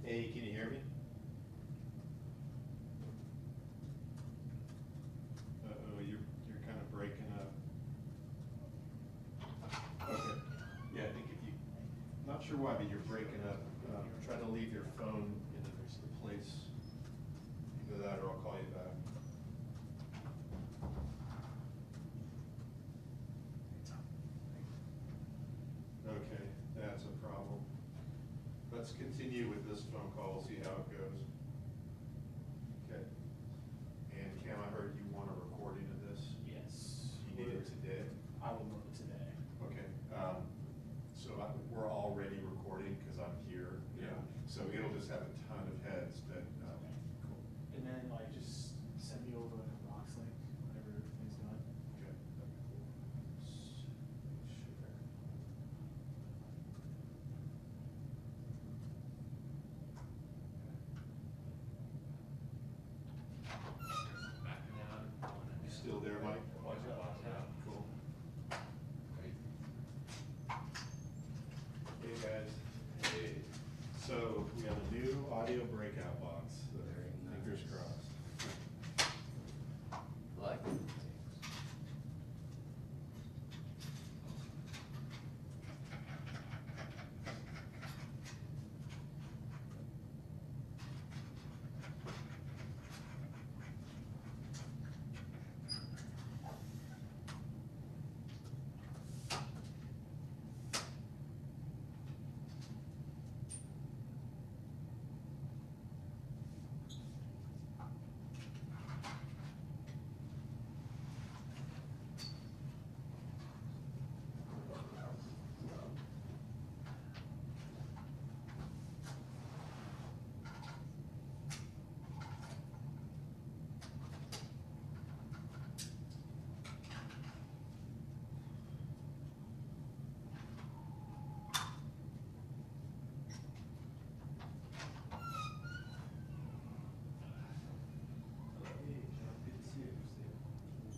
Hey, can you hear me? Uh-oh, you're kind of breaking up. Okay. Yeah, I think if you, not sure why, but you're breaking up. Try to leave your phone in a place. Either that or I'll call you back. Okay, that's a problem. Let's continue with this phone call, see how it goes. Okay. And Cam, I heard you want a recording of this? Yes. You need it today? I will move it today. Okay. So we're already recording because I'm here. Yeah. So it'll just have a ton of heads that, Okay. cool. And then like just send me over like a Box link whenever everything's done. Okay. Sure. Backing out. You still there, Mike? Watch out. Cool. Hey, guys. Hey. So we have a new audio breakout box. So Very fingers nice. crossed. Like it. Hey, John, good to see you.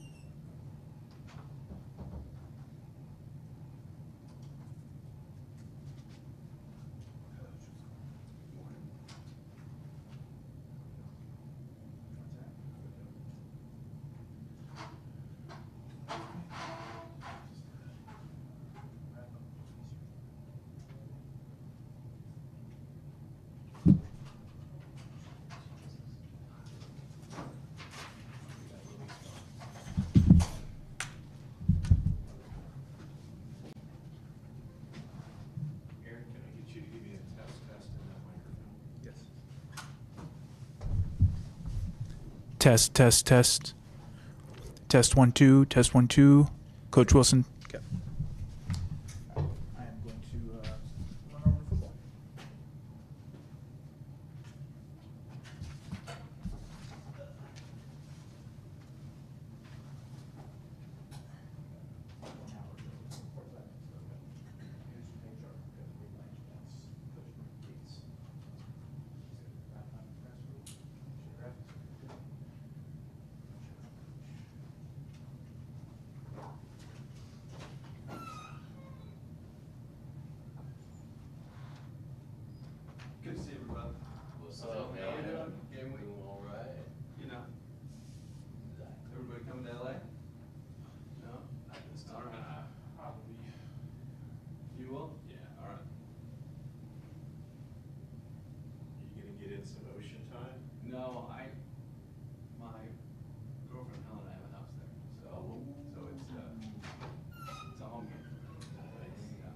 Aaron, can I get you to give me a test in that microphone? Yes. Test, test, test. Test 1 2, test 1 2. Coach Wilson. Okay. I am going to run over to football. Good to see you, brother. What's How up, you man? doing? Game week? Doing all right. You know, everybody coming to LA? No? Not this time. All right. Probably. You will? Yeah, all right. You gonna get in some ocean time? No, my girlfriend Helen and I have a house there, so it's a home game. Nice. Yeah.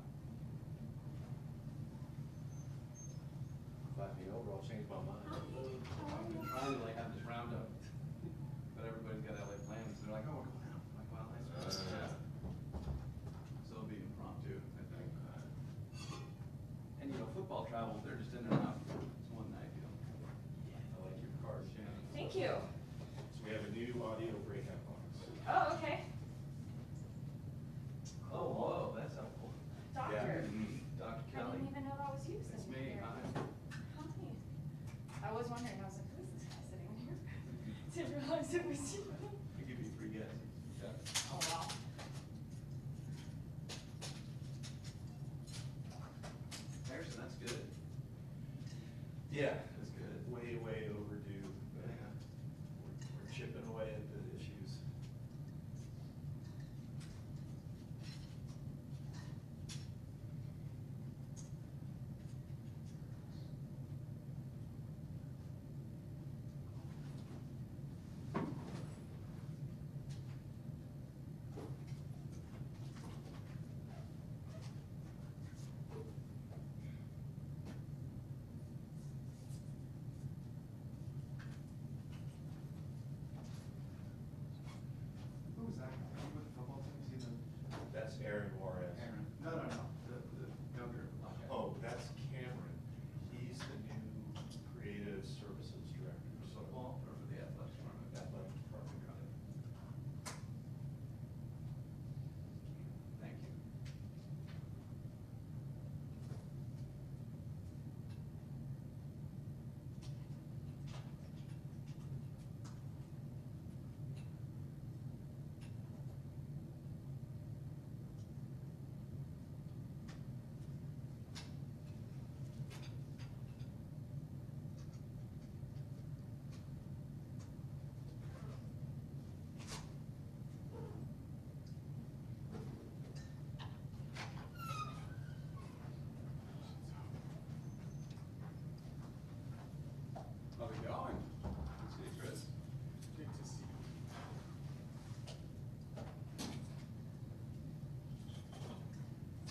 5-year-old, I'll change my mind. I've been trying to like have this roundup, but everybody's got LA plans. They're like, oh, we're going out. I'm like, well, well traveled, they're just in and out. It's one night deal. I like your card. Thank you. So we have a new audio breakout box. Oh, okay. Oh, whoa, that's helpful. Doctor. Dr. I Kelly. didn't even know that was you It's sitting me, here. hi. Hi. I was wondering, I was like, who is this guy sitting here? Didn't realize it was you. I give you free gas. Yeah. Oh, wow. Harrison, that's good. Yeah. That's good. Way overdue, but Yeah. we're chipping away at the issues. Who was that? Who with the football team? Is he That's Aaron Juarez. Aaron? No. The younger. Oh, that's Cameron. He's the new creative services director. For football or for the athletics department? Athletic department. Got it. Thank you. How's it going? Good to see you, Chris. Good to see you.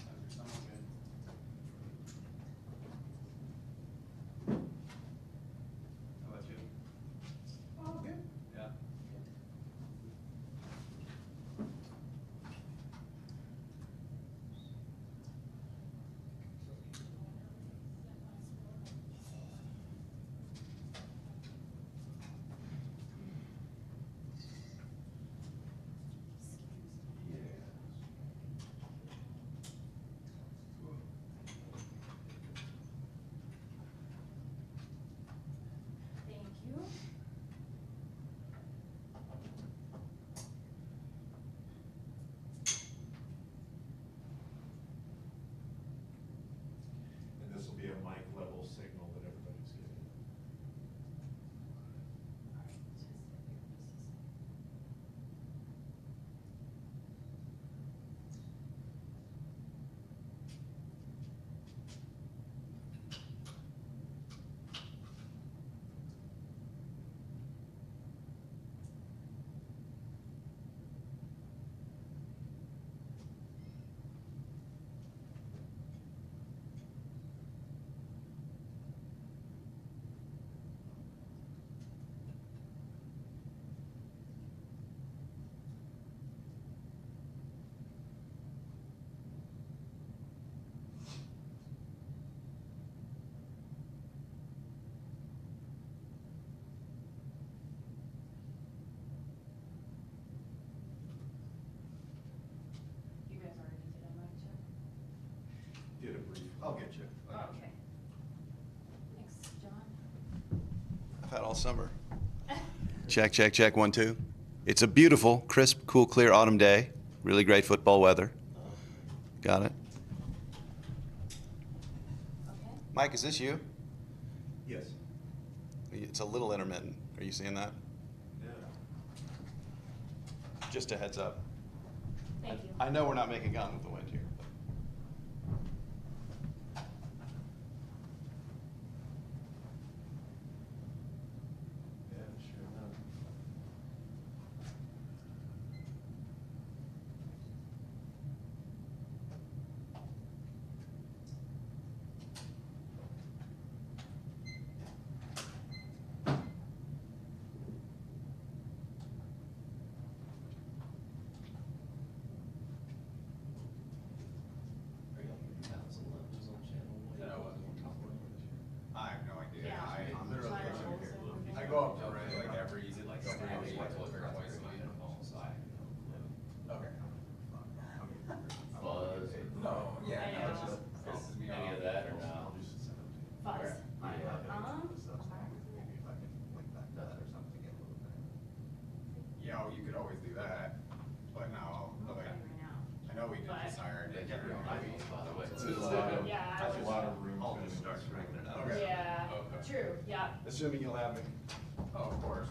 How's your summer been? How about you? Oh, good. Yeah. Thank you. And this will be a mic level signal that everybody's getting. You guys already did a mic check? Did a brief. I'll get you. Oh, okay. Thanks, John. I've had all summer. Check, check, check, 1, 2. It's a beautiful, crisp, cool, clear autumn day. Really great football weather. Got it. Okay. Mike, is this you? Yes. It's a little intermittent. Are you seeing that? Yeah. Just a heads up. Thank you. I know we're not making Gone with the Wind here. Yeah, sure enough. That's a lot of, Yeah, I that's a was- lot of room. I'll to- just start bringing it up. Okay. Yeah, Okay. true, yeah. Assuming you'll have me. Oh, of course.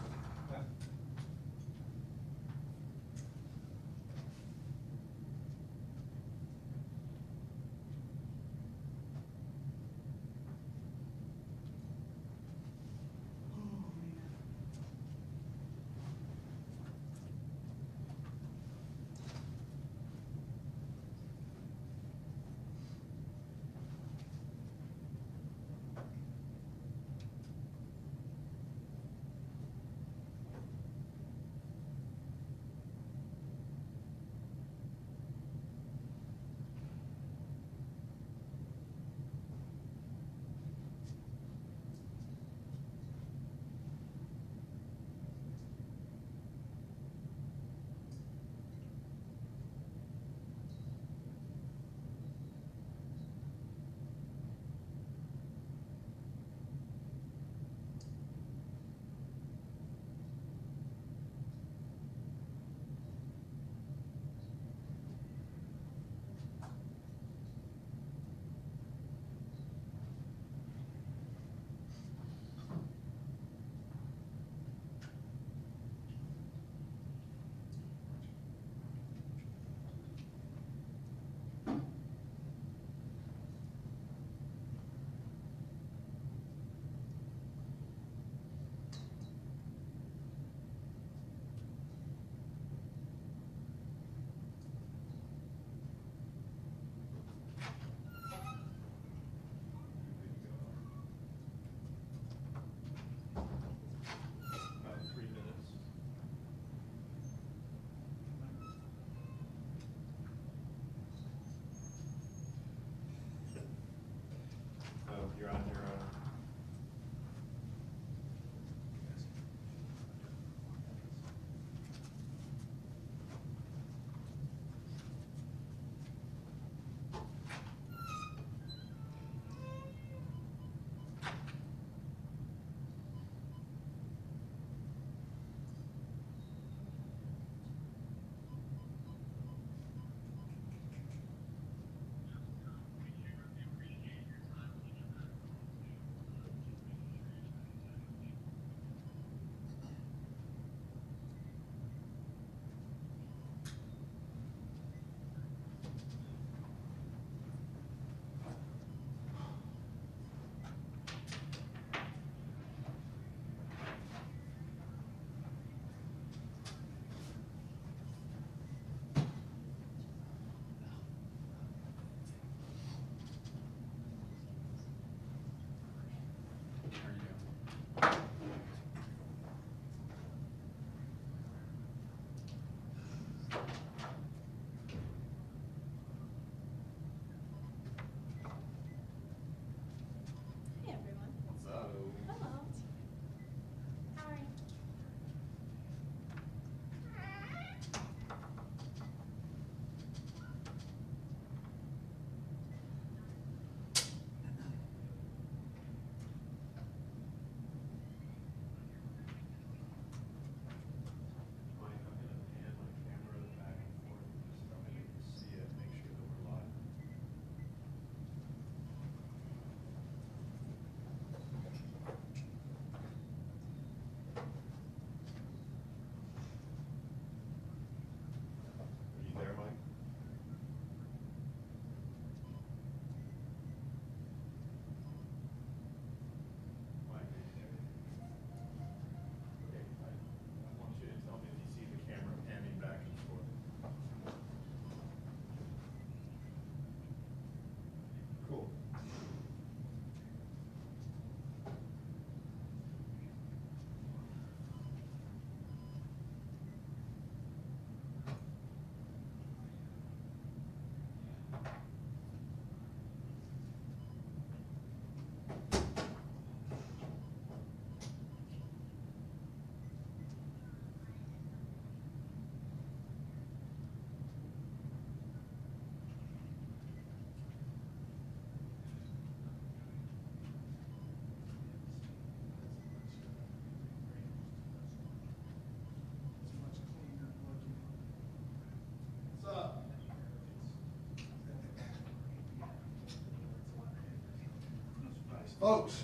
Folks,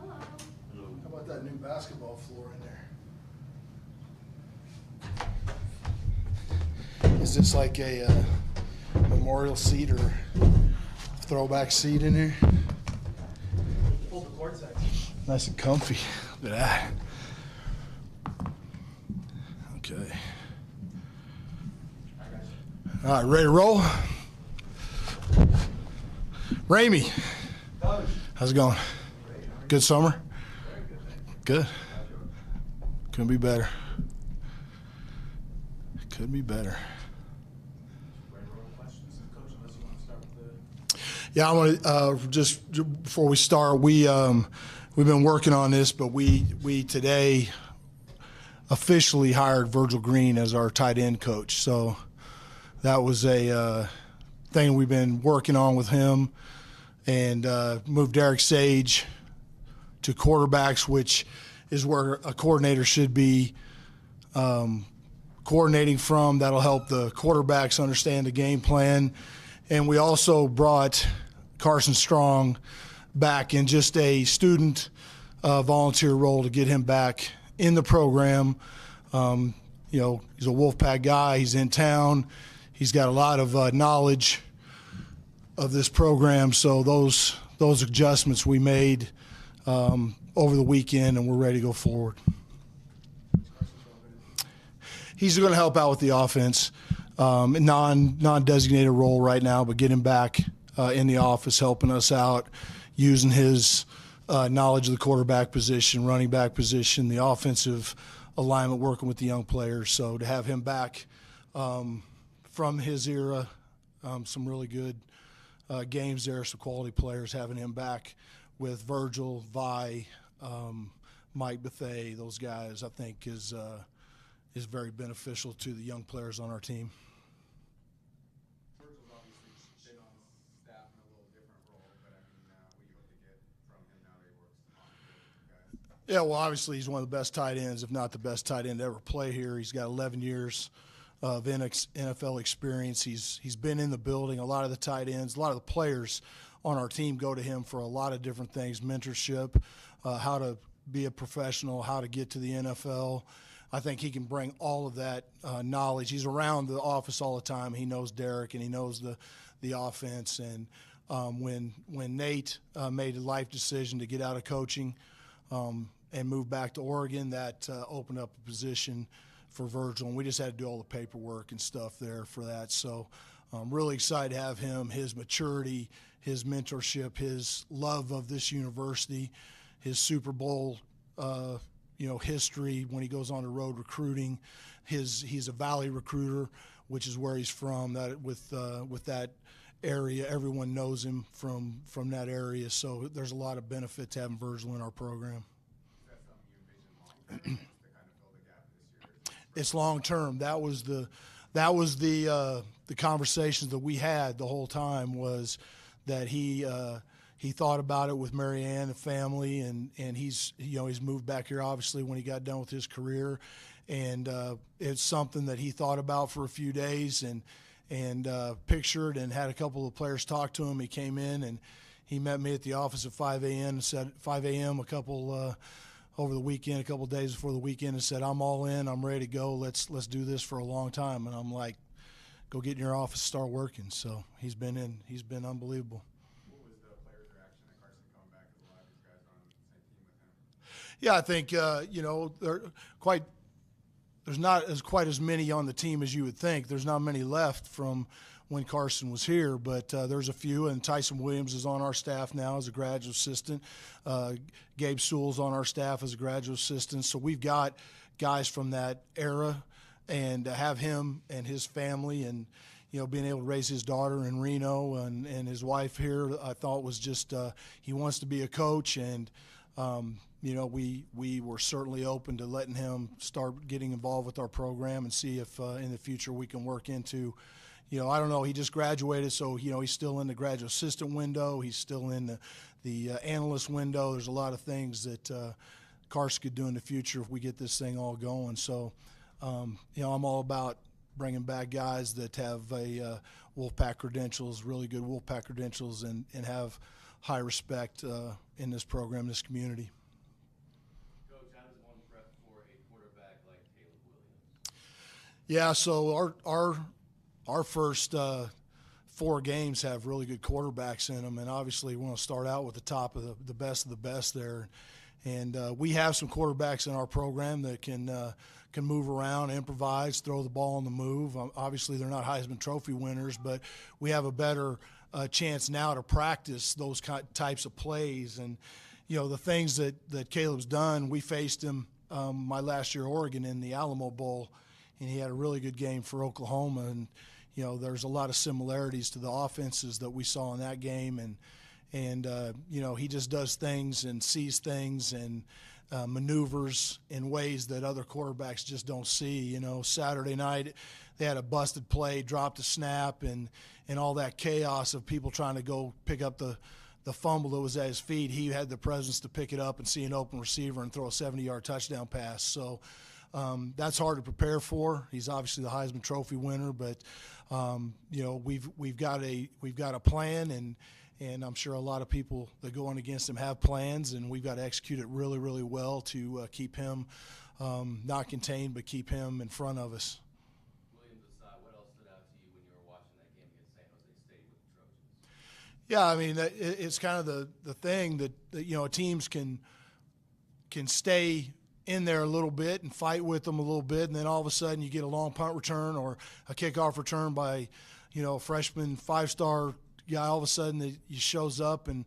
Hello. how about that new basketball floor in there? Is this like a memorial seat or throwback seat in here? Pull the cord section. Nice and comfy. Look at that. Okay. All right, ready to roll? Ramey, how's it going? Good summer? Good. Couldn't be better. Could be better. Questions, Coach, unless you want to start with the. Yeah, I want to just before we start, we've been working on this, but we today officially hired Virgil Green as our tight end coach. So that was a thing we've been working on with him, and moved Derek Sage to quarterbacks, which is where a coordinator should be coordinating from. That'll help the quarterbacks understand the game plan. And we also brought Carson Strong back in just a student volunteer role to get him back in the program. You know, he's a Wolfpack guy. He's in town. He's got a lot of knowledge of this program. So those adjustments we made over the weekend, and we're ready to go forward. He's going to help out with the offense, non-designated role right now, but get him back in the office, helping us out, using his knowledge of the quarterback position, running back position, the offensive alignment, working with the young players. So to have him back from his era, some really good games there, some quality players, having him back with Virgil, Vi, Mike Bethay, those guys, I think is very beneficial to the young players on our team. Virgil's obviously been on the staff in a little different role, but I mean, what do you hope to get from him now that he works on the field with you guys? Yeah, well, obviously he's one of the best tight ends, if not the best tight end to ever play here. He's got 11 years of NFL experience. He's been in the building. A lot of the tight ends, a lot of the players on our team go to him for a lot of different things, mentorship, how to be a professional, how to get to the NFL. I think he can bring all of that knowledge. He's around the office all the time. He knows Derek and he knows the offense. And when Nate made a life decision to get out of coaching and move back to Oregon, that opened up a position for Virgil. And we just had to do all the paperwork and stuff there for that. So I'm really excited to have him, his maturity, his mentorship, his love of this university, his Super Bowl history when he goes on the road recruiting. He's a Valley recruiter, which is where he's from. That with that area, everyone knows him from that area. So there's a lot of benefit to having Virgil in our program. Is that something you envision long term to kind of fill the gap this year? It's long term. That was the conversations that we had the whole time, was that he thought about it with Mary Ann, the family, and he's moved back here obviously when he got done with his career, and it's something that he thought about for a few days and pictured, and had a couple of players talk to him. He came in and he met me at the office at 5 a.m. and said 5 a.m. over the weekend, a couple of days before the weekend, and said, "I'm all in. I'm ready to go. Let's do this for a long time." And I'm like, "Go get in your office, start working." So he's been unbelievable. What was the players' reaction at Carson coming back? Because a lot of these guys are on the same team with him. Yeah, I think there's not quite as many on the team as you would think. There's not many left from when Carson was here, but there's a few. And Tyson Williams is on our staff now as a graduate assistant. Gabe Sewell's on our staff as a graduate assistant. So we've got guys from that era, and to have him and his family and being able to raise his daughter in Reno and his wife here, I thought was just he wants to be a coach, and we were certainly open to letting him start getting involved with our program and see if in the future we can work into, I don't know, he just graduated, so he's still in the graduate assistant window, he's still in the analyst window. There's a lot of things that Carson could do in the future if we get this thing all going. So I'm all about bringing back guys that have a Wolfpack credentials, really good Wolfpack credentials, and have high respect in this program, this community. Coach, how does one prep for a quarterback like Caleb Williams? Yeah, so our first 4 games have really good quarterbacks in them, and obviously we want to start out with the top of the best of the best there. And we have some quarterbacks in our program that can move around, improvise, throw the ball on the move. Obviously, they're not Heisman Trophy winners, but we have a better chance now to practice those types of plays. And, the things that Caleb's done, we faced him my last year at Oregon in the Alamo Bowl, and he had a really good game for Oklahoma. And, there's a lot of similarities to the offenses that we saw in that game. And he just does things and sees things and maneuvers in ways that other quarterbacks just don't see. Saturday night they had a busted play, dropped a snap, and all that chaos of people trying to go pick up the fumble that was at his feet. He had the presence to pick it up and see an open receiver and throw a 70-yard touchdown pass. So that's hard to prepare for. He's obviously the Heisman Trophy winner, but we've got a plan, and I'm sure a lot of people that go in against him have plans, and we've got to execute it really, really well to keep him not contained, but keep him in front of us. Williams aside, what else stood out to you when you were watching that game against San Jose State with the Trojans? Yeah, I mean, it's kind of the thing that teams can stay in there a little bit and fight with them a little bit, and then all of a sudden you get a long punt return or a kickoff return by a freshman 5-star guy. All of a sudden he shows up and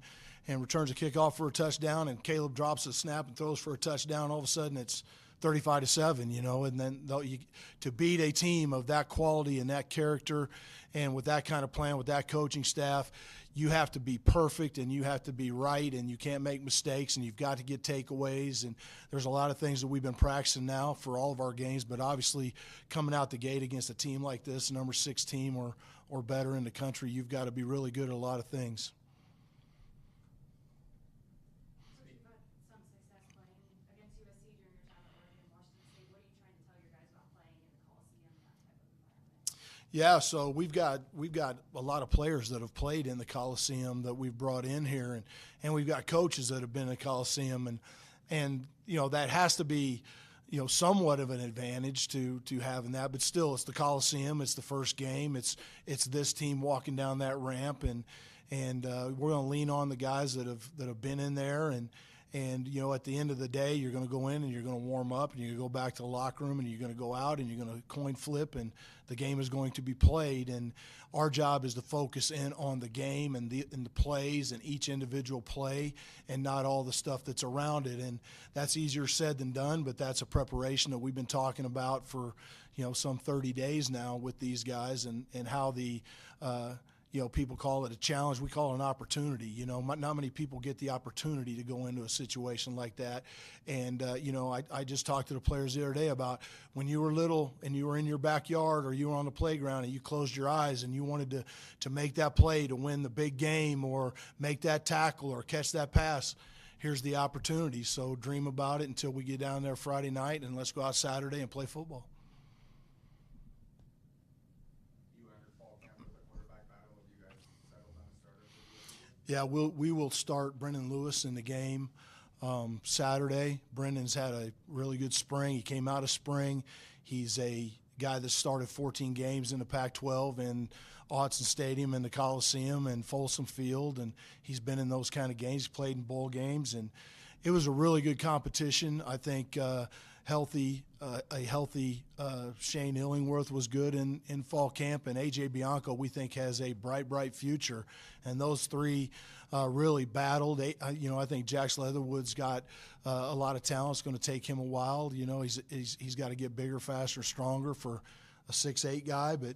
returns a kickoff for a touchdown, and Caleb drops a snap and throws for a touchdown. All of a sudden it's 35-7, and then to beat a team of that quality and that character and with that kind of plan, with that coaching staff, you have to be perfect and you have to be right, and you can't make mistakes, and you've got to get takeaways. And there's a lot of things that we've been practicing now for all of our games, but obviously coming out the gate against a team like this, number 6 team or better in the country, you've got to be really good at a lot of things. So you've had some success playing against USC during your time at Oregon, Washington State. What are you trying to tell your guys about playing in the Coliseum, that type of environment? Yeah, so we've got a lot of players that have played in the Coliseum that we've brought in here, and we've got coaches that have been in the Coliseum, and that has to be somewhat of an advantage to having that, but still it's the Coliseum, it's the first game, it's this team walking down that ramp, and we're going to lean on the guys that have been in there, and at the end of the day, you're going to go in and you're going to warm up, and you're going to go back to the locker room, and you're going to go out and you're going to coin flip, and the game is going to be played. And our job is to focus in on the game and the plays and each individual play, and not all the stuff that's around it. And that's easier said than done, but that's a preparation that we've been talking about for some 30 days now with these guys, and how the people call it a challenge. We call it an opportunity. Not many people get the opportunity to go into a situation like that. And, I just talked to the players the other day about when you were little and you were in your backyard or you were on the playground and you closed your eyes and you wanted to make that play to win the big game or make that tackle or catch that pass. Here's the opportunity. So dream about it until we get down there Friday night, and let's go out Saturday and play football. Yeah, we will start Brendan Lewis in the game Saturday. Brendan's had a really good spring. He came out of spring. He's a guy that started 14 games in the Pac-12 in Autzen Stadium and the Coliseum and Folsom Field, and he's been in those kind of games. He's played in bowl games, and it was a really good competition. I think a healthy Shane Illingworth was good in fall camp, and A.J. Bianco we think has a bright future. And those three really battled. I think Jax Leatherwood's got a lot of talent. It's going to take him a while. He's got to get bigger, faster, stronger for a 6'8" guy. But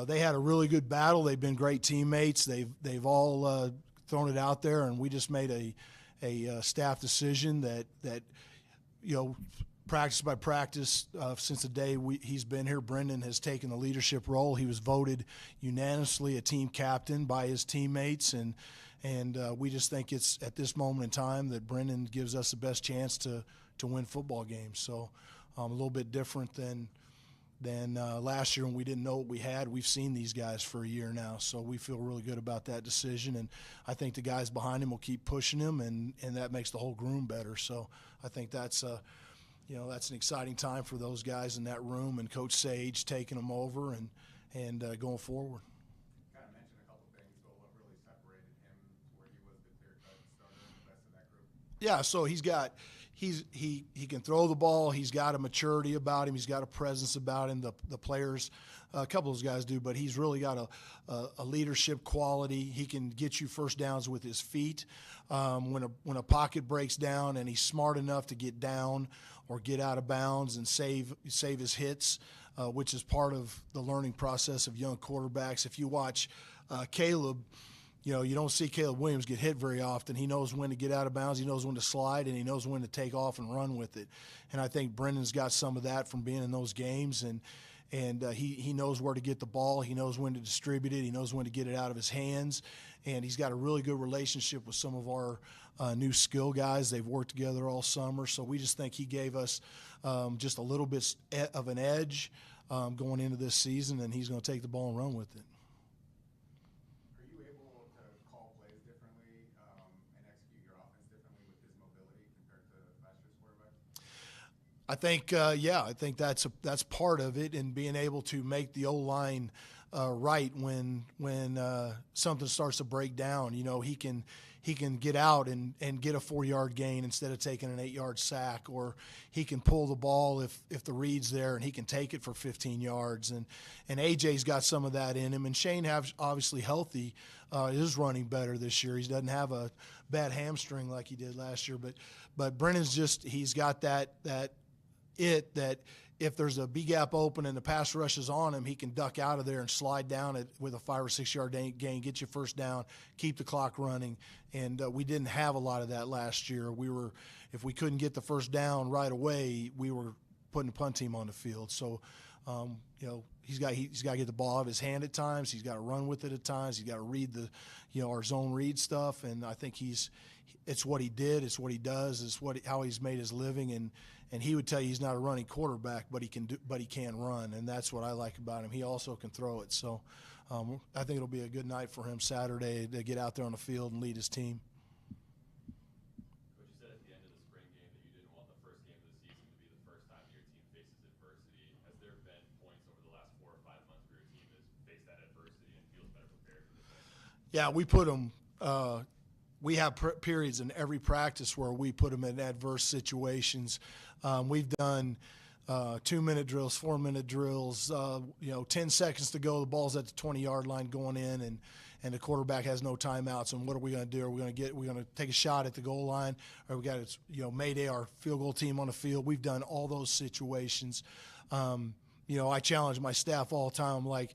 they had a really good battle. They've been great teammates. They've all thrown it out there, and we just made a staff decision that practice by practice, since the day he's been here, Brendan has taken the leadership role. He was voted unanimously a team captain by his teammates, and we just think it's at this moment in time that Brendan gives us the best chance to win football games. So a little bit different than than last year when we didn't know what we had. We've seen these guys for a year now, so we feel really good about that decision. And I think the guys behind him will keep pushing him, and that makes the whole room better. So I think that's that's an exciting time for those guys in that room, and Coach Sage taking them over and going forward. Kind of mentioned a couple things, but what really separated him to where he was the clear-cut starter in the rest of that group? Yeah, so he can throw the ball. He's got a maturity about him. He's got a presence about him. The players, a couple of those guys do, but he's really got a leadership quality. He can get you first downs with his feet. When a pocket breaks down, and he's smart enough to get down or get out of bounds and save his hits, which is part of the learning process of young quarterbacks. If you watch Caleb, you don't see Caleb Williams get hit very often. He knows when to get out of bounds, he knows when to slide, and he knows when to take off and run with it. And I think Brendan's got some of that from being in those games, and he knows where to get the ball. He knows when to distribute it. He knows when to get it out of his hands. And he's got a really good relationship with some of our new skill guys. They've worked together all summer. So we just think he gave us just a little bit of an edge going into this season, and he's going to take the ball and run with it. Are you able to call plays differently and execute your offense differently with his mobility compared to last year's quarterback? I think, I think that's part of it, and being able to make the O-line right when something starts to break down. He can get out and get a 4-yard gain instead of taking an 8-yard sack, or he can pull the ball if the read's there, and he can take it for 15 yards. And AJ's got some of that in him, and Shane obviously healthy is running better this year. He doesn't have a bad hamstring like he did last year, but Brennan's he's got that if there's a B gap open and the pass rush is on him, he can duck out of there and slide down it with a 5 or 6 yard gain, get you first down, keep the clock running. And we didn't have a lot of that last year. If we couldn't get the first down right away, we were putting the punt team on the field. So, he's got to get the ball out of his hand at times. He's got to run with it at times. He's got to read our zone read stuff. And I think it's what he did. It's what he does. It's how he's made his living. And he would tell you he's not a running quarterback, but he can run, and that's what I like about him. He also can throw it. So I think it'll be a good night for him Saturday to get out there on the field and lead his team. Coach, you said at the end of the spring game that you didn't want the first game of the season to be the first time your team faces adversity. Has there been points over the last 4 or 5 months where your team has faced that adversity and feels better prepared for this game? Yeah, we put them. We have periods in every practice where we put them in adverse situations. We've done 2-minute drills, 4-minute drills, 10 seconds to go, the ball's at the 20-yard line going in, and the quarterback has no timeouts. And what are we going to do? We're going to take a shot at the goal line, or we got to, mayday our field goal team on the field. We've done all those situations. I challenge my staff all the time, like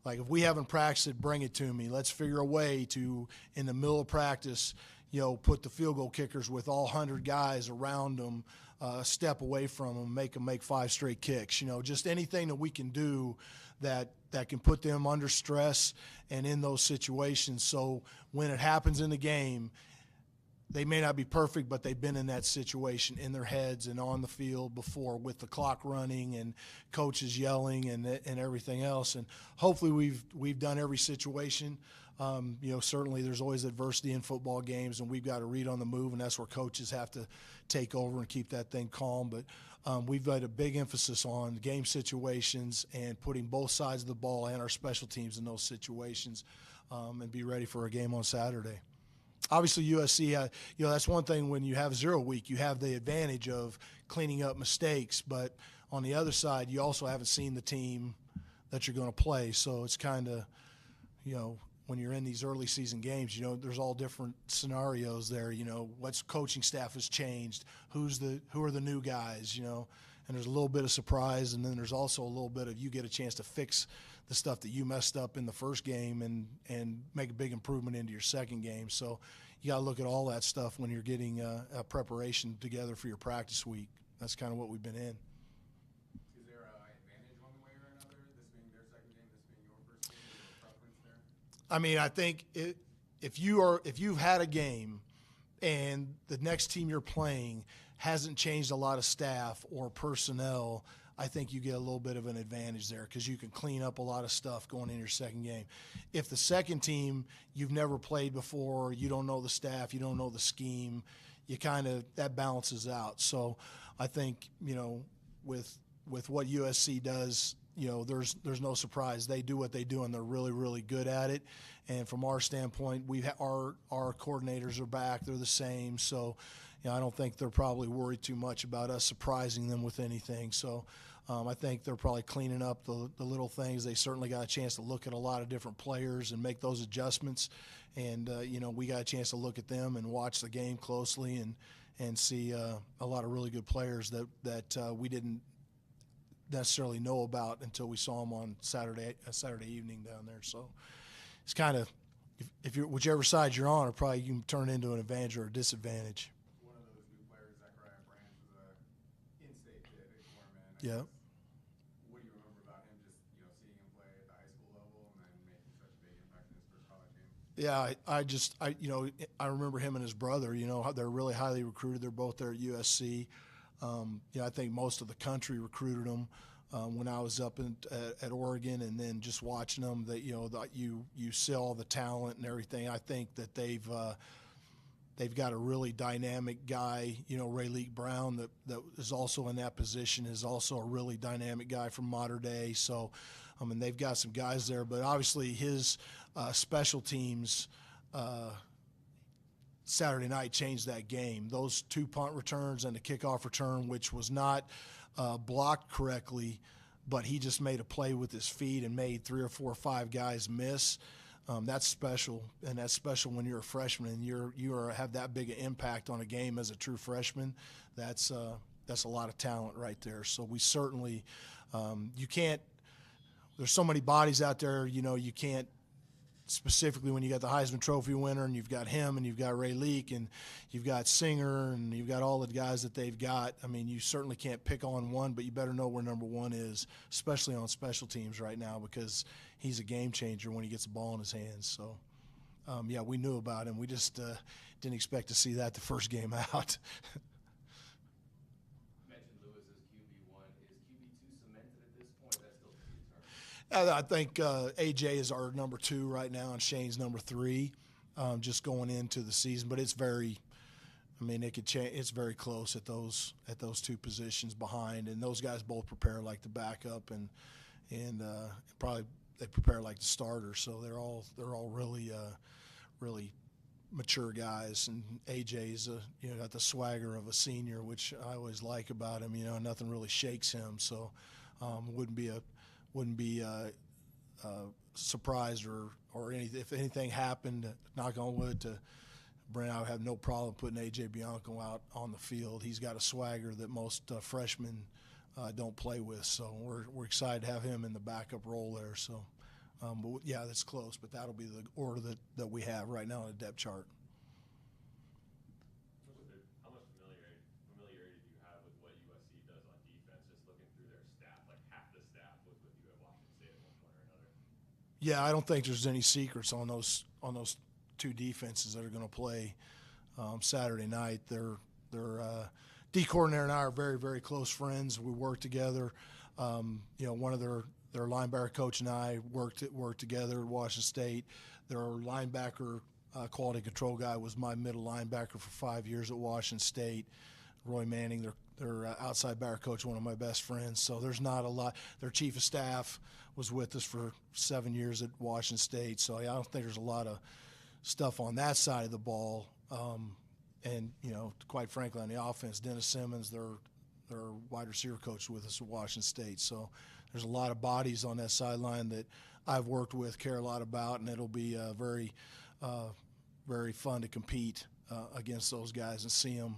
if we haven't practiced it, bring it to me. Let's figure a way to, in the middle of practice, put the field goal kickers with all 100 guys around them, a step away from them, make them make 5 straight kicks. Just anything that we can do that can put them under stress and in those situations. So when it happens in the game, they may not be perfect, but they've been in that situation in their heads and on the field before, with the clock running and coaches yelling and everything else. And hopefully we've done every situation. Certainly there's always adversity in football games, and we've got to read on the move, and that's where coaches have to take over and keep that thing calm. But we've got a big emphasis on game situations and putting both sides of the ball and our special teams in those situations, and be ready for a game on Saturday. Obviously, USC, that's one thing. When you have 0 week, you have the advantage of cleaning up mistakes. But on the other side, you also haven't seen the team that you're going to play. So it's kind of, when you're in these early season games, there's all different scenarios there. What's coaching staff has changed, who are the new guys, and there's a little bit of surprise, and then there's also a little bit of you get a chance to fix the stuff that you messed up in the first game and make a big improvement into your second game. So you got to look at all that stuff when you're getting a preparation together for your practice week. That's kind of what we've been in. Is there an advantage one way or another, this being their second game, this being your first game? Is there a preference there? I mean, I think if you've had a game and the next team you're playing hasn't changed a lot of staff or personnel, I think you get a little bit of an advantage there because you can clean up a lot of stuff going in your second game. If the second team you've never played before, you don't know the staff, you don't know the scheme, you kind of that balances out. So I think with what USC does, there's no surprise. They do what they do, and they're really, really good at it. And from our standpoint, our coordinators are back; they're the same. So, I don't think they're probably worried too much about us surprising them with anything. So, I think they're probably cleaning up the little things. They certainly got a chance to look at a lot of different players and make those adjustments. And we got a chance to look at them and watch the game closely and see a lot of really good players that we didn't necessarily know about until we saw them on Saturday evening down there. So it's kind of, if you're whichever side you're on, it probably you can turn into an advantage or a disadvantage. One of those new players, Zachariah Brands, was a in-state kid at Gorman. Yeah. What do you remember about him? Just seeing him play at the high school level and then making such a big impact in his first college game. Yeah, I remember him and his brother. They're really highly recruited. They're both there at USC. I think most of the country recruited them when I was up at Oregon, and then just watching them, that you see all the talent and everything. I think that they've got a really dynamic guy. Rayleigh Brown that is also in that position is also a really dynamic guy from Mater Dei. So, they've got some guys there, but obviously his special teams. Saturday night changed that game. Those 2 punt returns and the kickoff return, which was not blocked correctly, but he just made a play with his feet and made 3 or 4 or 5 guys miss. That's special, and that's special when you're a freshman and you have that big an impact on a game as a true freshman. That's a lot of talent right there. So we certainly you can't. There's so many bodies out there. You can't. Specifically when you got the Heisman Trophy winner and you've got him and you've got Rayleigh and you've got Singer and you've got all the guys that they've got. You certainly can't pick on one, but you better know where number one is, especially on special teams right now, because he's a game changer when he gets the ball in his hands. So, we knew about him. We just didn't expect to see that the first game out. I think AJ is our number 2 right now, and Shane's number 3, just going into the season. But it's it could change. It's very close at those 2 positions behind, and those guys both prepare like the backup, and probably they prepare like the starter. So they're all really really mature guys, and AJ's got the swagger of a senior, which I always like about him. Nothing really shakes him. So wouldn't be surprised or anything if anything happened. Knock on wood, to Brent, I would have no problem putting AJ Bianco out on the field. He's got a swagger that most freshmen don't play with. So we're excited to have him in the backup role there. So, but yeah, that's close. But that'll be the order that we have right now on the depth chart. How much familiarity do you have with what USC does on defense? Just looking through their staff, like half the staff was with you at Washington State at one point or another. Yeah, I don't think there's any secrets on those 2 defenses that are going to play Saturday night. They're D coordinator and I are very, very close friends. We work together. One of their linebacker coach and I worked together at Washington State. Their linebacker quality control guy was my middle linebacker for 5 years at Washington State. Roy Manning, their outside backer coach, one of my best friends. So there's not a lot. Their chief of staff was with us for 7 years at Washington State. So I don't think there's a lot of stuff on that side of the ball. And quite frankly, on the offense, Dennis Simmons, their wide receiver coach, with us at Washington State. So there's a lot of bodies on that sideline that I've worked with, care a lot about, and it'll be very, very fun to compete against those guys and see them.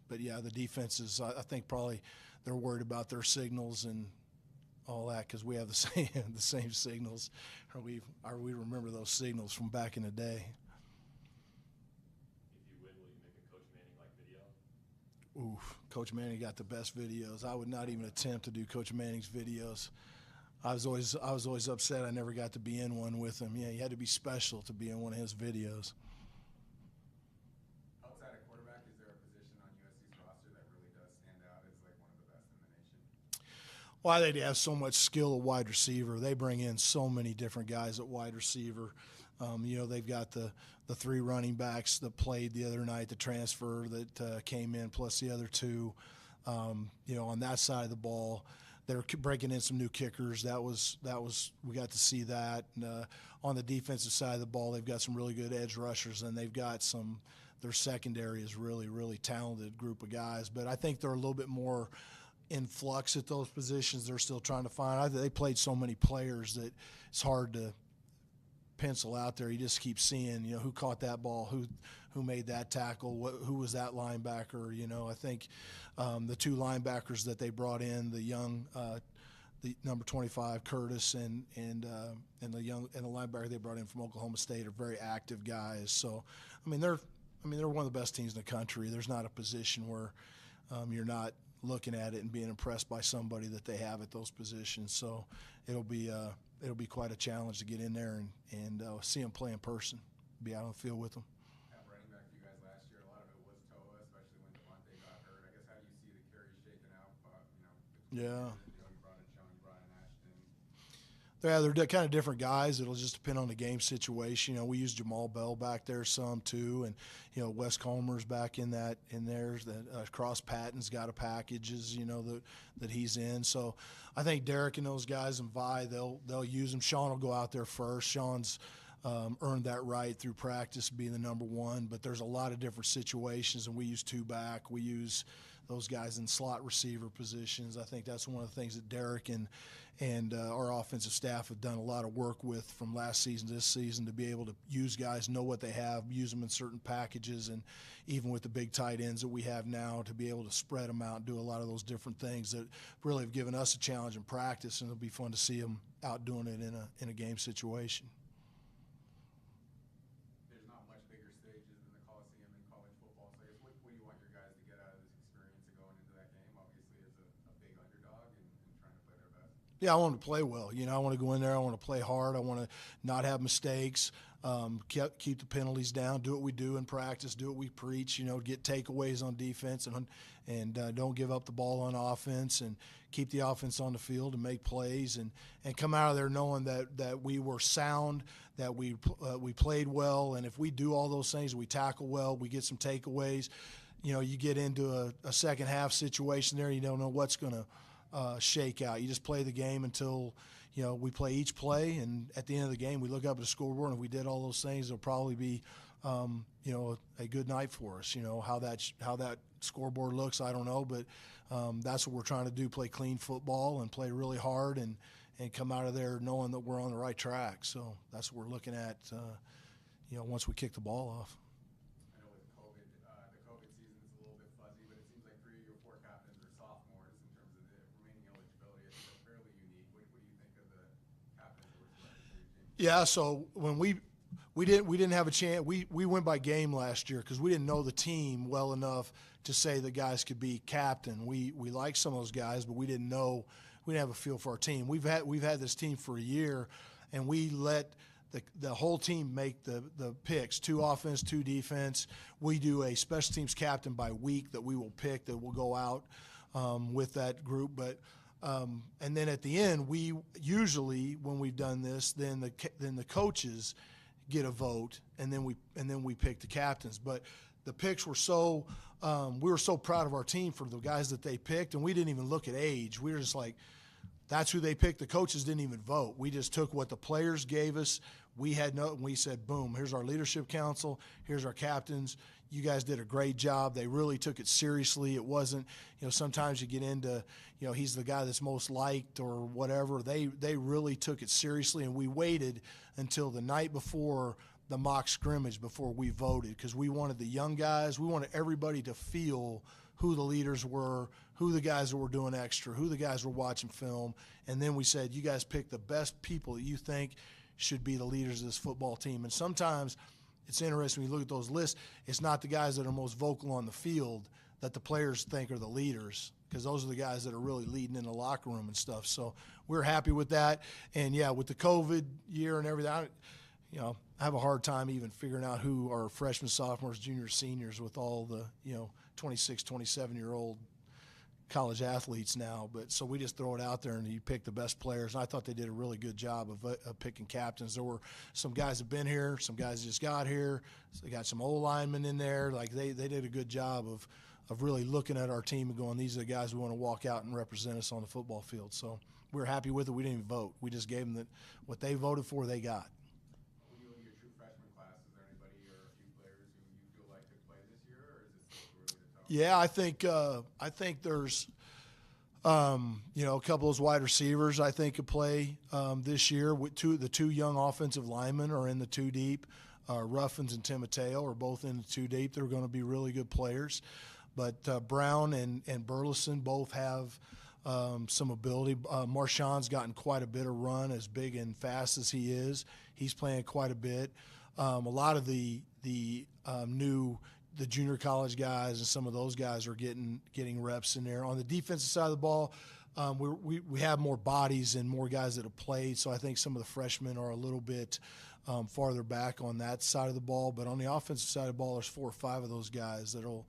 But yeah, the defenses, I think probably they're worried about their signals and all that, because we have the same signals, or we remember those signals from back in the day. If you win, will you make a Coach Manning-like video? Oof, Coach Manning got the best videos. I would not even attempt to do Coach Manning's videos. I was always upset I never got to be in one with him. Yeah, you had to be special to be in one of his videos. Outside of quarterback, is there a position on USC's roster that really does stand out as like one of the best in the nation? Well, they have so much skill at wide receiver. They bring in so many different guys at wide receiver. They've got the 3 running backs that played the other night, the transfer that came in, plus the other 2. On that side of the ball, they're breaking in some new kickers. That was we got to see that. And, on the defensive side of the ball, they've got some really good edge rushers, and they've got their secondary is really, really talented group of guys. But I think they're a little bit more in flux at those positions. They're still trying to find. They played so many players that it's hard to pencil out there. You just keep seeing, who caught that ball, who made that tackle, who was that linebacker. I think the 2 linebackers that they brought in, the young, the number 25 Curtis and the linebacker they brought in from Oklahoma State are very active guys. So, they're one of the best teams in the country. There's not a position where you're not looking at it and being impressed by somebody that they have at those positions. So it'll be quite a challenge to get in there and see them play in person, be out on the field with them. At running back for you guys last year, a lot of it was Toa, especially when Devontae got hurt. I guess, how do you see the carries shaking out? Yeah. You brought in Sean, you brought in Ashton. Yeah, they're kind of different guys. It'll just depend on the game situation. We use Jamal Bell back there some too, and Wes Comer's back in there. That Cross Patton's got a packages that he's in. So I think Derek and those guys and Vi, they'll use him. Sean will go out there first. Sean's earned that right through practice being the number 1. But there's a lot of different situations, and we use 2 back. We use those guys in slot receiver positions. I think that's one of the things that Derek and our offensive staff have done a lot of work with from last season to this season, to be able to use guys, know what they have, use them in certain packages, and even with the big tight ends that we have now, to be able to spread them out and do a lot of those different things that really have given us a challenge in practice, and it'll be fun to see them out doing it in a game situation. There's not much bigger stages than the Coliseum in college football. So I guess, what do you want your guys to get out of this experience of going into that game? Obviously, as a big underdog and trying to play their best. Yeah, I want to play well. I want to go in there. I want to play hard. I want to not have mistakes. Keep the penalties down. Do what we do in practice. Do what we preach. Get takeaways on defense and don't give up the ball on offense, and keep the offense on the field and make plays and come out of there knowing that we were sound, that we played well, and if we do all those things, we tackle well, we get some takeaways. You get into a second half situation there. You don't know what's going to shake out. You just play the game until we play each play, and at the end of the game we look up at the scoreboard, and if we did all those things, it'll probably be a good night for us. How that scoreboard looks, I don't know, but that's what we're trying to do: play clean football and play really hard, and come out of there knowing that we're on the right track. So that's what we're looking at once we kick the ball off. I know with COVID, the COVID season is a little bit fuzzy, but it seems like 3 of your 4 captains are sophomores in terms of the remaining eligibility. I think that's fairly unique. What do you think of the captains that were selected for your team? Yeah, so when we didn't have a chance. We went by game last year because we didn't know the team well enough to say the guys could be captain. We liked some of those guys, but we didn't have a feel for our team. We've had this team for a year, and we let the whole team make the picks: 2 offense, 2 defense. We do a special teams captain by week that we will pick, that will go out with that group. But and then at the end, we usually, when we've done this, then the coaches get a vote, and then we pick the captains. But the picks were so we were so proud of our team for the guys that they picked, and we didn't even look at age. We were just like, that's who they picked. The coaches didn't even vote. We just took what the players gave us. We said, boom, here's our leadership council, here's our captains. You guys did a great job. They really took it seriously. It wasn't, sometimes you get into, he's the guy that's most liked or whatever. They really took it seriously, and we waited until the night before the mock scrimmage before we voted, because we wanted the young guys, we wanted everybody to feel who the leaders were, who the guys that were doing extra, who the guys were watching film. And then we said, you guys pick the best people that you think should be the leaders of this football team. And sometimes it's interesting when you look at those lists, it's not the guys that are most vocal on the field that the players think are the leaders, because those are the guys that are really leading in the locker room and stuff. So we're happy with that. And, yeah, with the COVID year and everything, I have a hard time even figuring out who are freshmen, sophomores, juniors, seniors with all the, 26, 27-year-old college athletes now, but so we just throw it out there and you pick the best players. And I thought they did a really good job of picking captains. There were some guys that have been here, some guys just got here. So they got some old linemen in there. Like they did a good job of really looking at our team and going, these are the guys we want to walk out and represent us on the football field. So we were happy with it. We didn't even vote. We just gave them what they voted for, they got. When you look at your true freshman class, is there anybody or a few players who you feel like could play this year, or is it still too early to tell? Yeah, I think there's a couple of those wide receivers I think could play this year. The two young offensive linemen are in the two deep. Ruffins and Timoteo are both in the two deep. They're going to be really good players. But Brown and Burleson both have some ability. Marshawn's gotten quite a bit of run, as big and fast as he is. He's playing quite a bit. A lot of the junior college guys and some of those guys are getting reps in there. On the defensive side of the ball, we have more bodies and more guys that have played, so I think some of the freshmen are a little bit farther back on that side of the ball. But on the offensive side of the ball, there's 4 or 5 of those guys that'll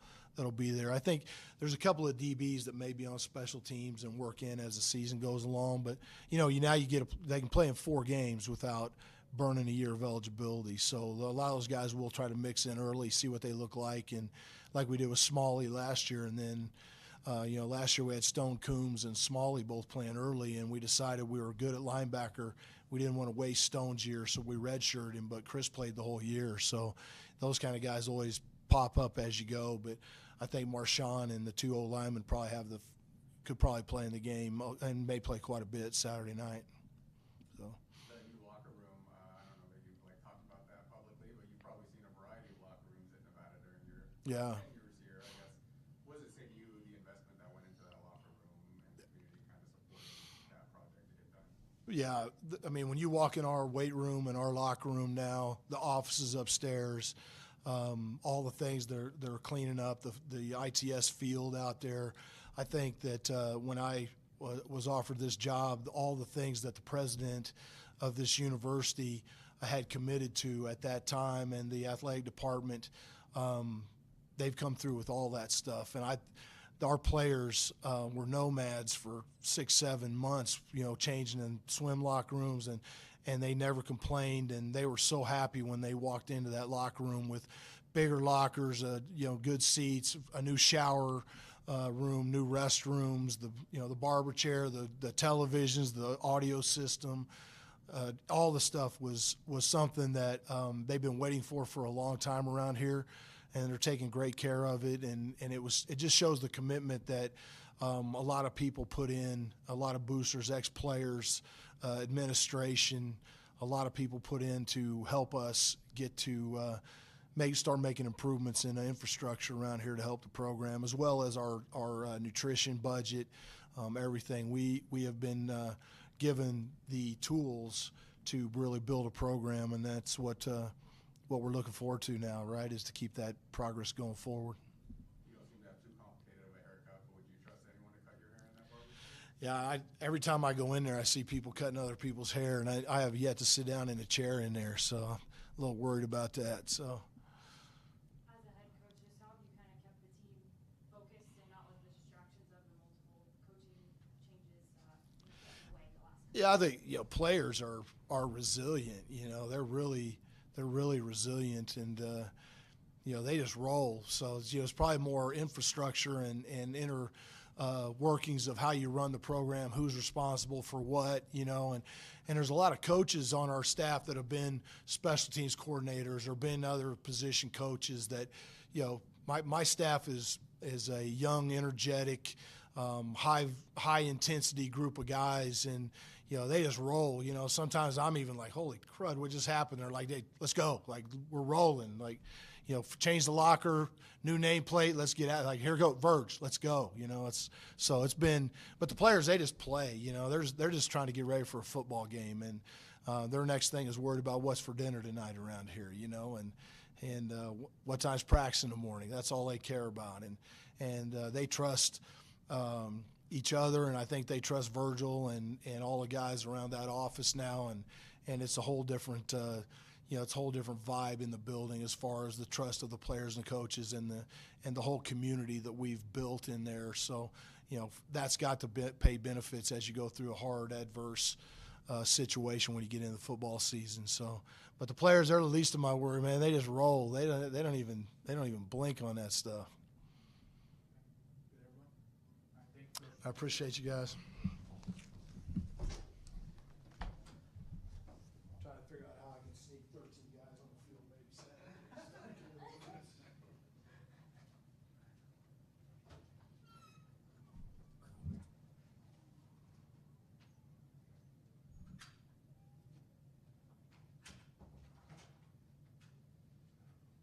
be there. I think there's a couple of DBs that may be on special teams and work in as the season goes along. But they can play in 4 games without burning a year of eligibility. So a lot of those guys will try to mix in early, see what they look like, and like we did with Smalley last year. And then last year we had Stone Coombs and Smalley both playing early, and we decided we were good at linebacker. We didn't want to waste Stone's year, so we redshirted him, but Chris played the whole year. So those kind of guys always pop up as you go. But I think Marshawn and the 2 old linemen could probably play in the game and may play quite a bit Saturday night. So. That new locker room, I don't know that you've talked about that publicly, but you've probably seen a variety of locker rooms at Nevada during your tenures here, I guess. What does it say to you, the investment that went into that locker room and the community kind of supporting that project to get done? Yeah, when you walk in our weight room and our locker room now, the offices upstairs, all the things they're cleaning up, the ITS field out there. I think that when I was offered this job, all the things that the president of this university had committed to at that time and the athletic department, they've come through with all that stuff. And our players were nomads for 6-7 months, changing in swim locker rooms, and they never complained, and they were so happy when they walked into that locker room with bigger lockers, good seats, a new shower room, new restrooms, the barber chair, the televisions, the audio system. All the stuff was something that they've been waiting for a long time around here, and they're taking great care of it. And it just shows the commitment that a lot of people put in, a lot of boosters, ex-players, administration, a lot of people put in to help us get to start making improvements in the infrastructure around here to help the program, as well as our nutrition budget, everything. We have been given the tools to really build a program, and that's what we're looking forward to now, right, is to keep that progress going forward. You don't seem to have too complicated of a haircut, but would you trust anyone to cut your hair in that barber? Yeah, every time I go in there, I see people cutting other people's hair, and I have yet to sit down in a chair in there, so I'm a little worried about that. So. As a head coach, just how have you kind of kept the team focused and not let the distractions of the multiple coaching changes away the last couple? Yeah, I think players are resilient. They're really resilient, and they just roll. So it's probably more infrastructure and inner workings of how you run the program, who's responsible for what, and there's a lot of coaches on our staff that have been special teams coordinators or been other position coaches that, my staff is a young, energetic, high intensity group of guys, and they just roll. Sometimes I'm even like, holy crud, what just happened? They're like, hey, let's go. Like, we're rolling. Like, change the locker, new nameplate, let's get out. Like, here go, Verge, let's go. It's been, but the players, they just play. They're just trying to get ready for a football game, and their next thing is worried about what's for dinner tonight around here. And what time's practice in the morning. That's all they care about, and they trust each other, and I think they trust Virgil and all the guys around that office now, and it's a whole different it's a whole different vibe in the building as far as the trust of the players and coaches and the whole community that we've built in there. So that's got to pay benefits as you go through a hard, adverse situation when you get into the football season. So, but the players, they're the least of my worry, man. They just roll. They don't even blink on that stuff. I appreciate you guys.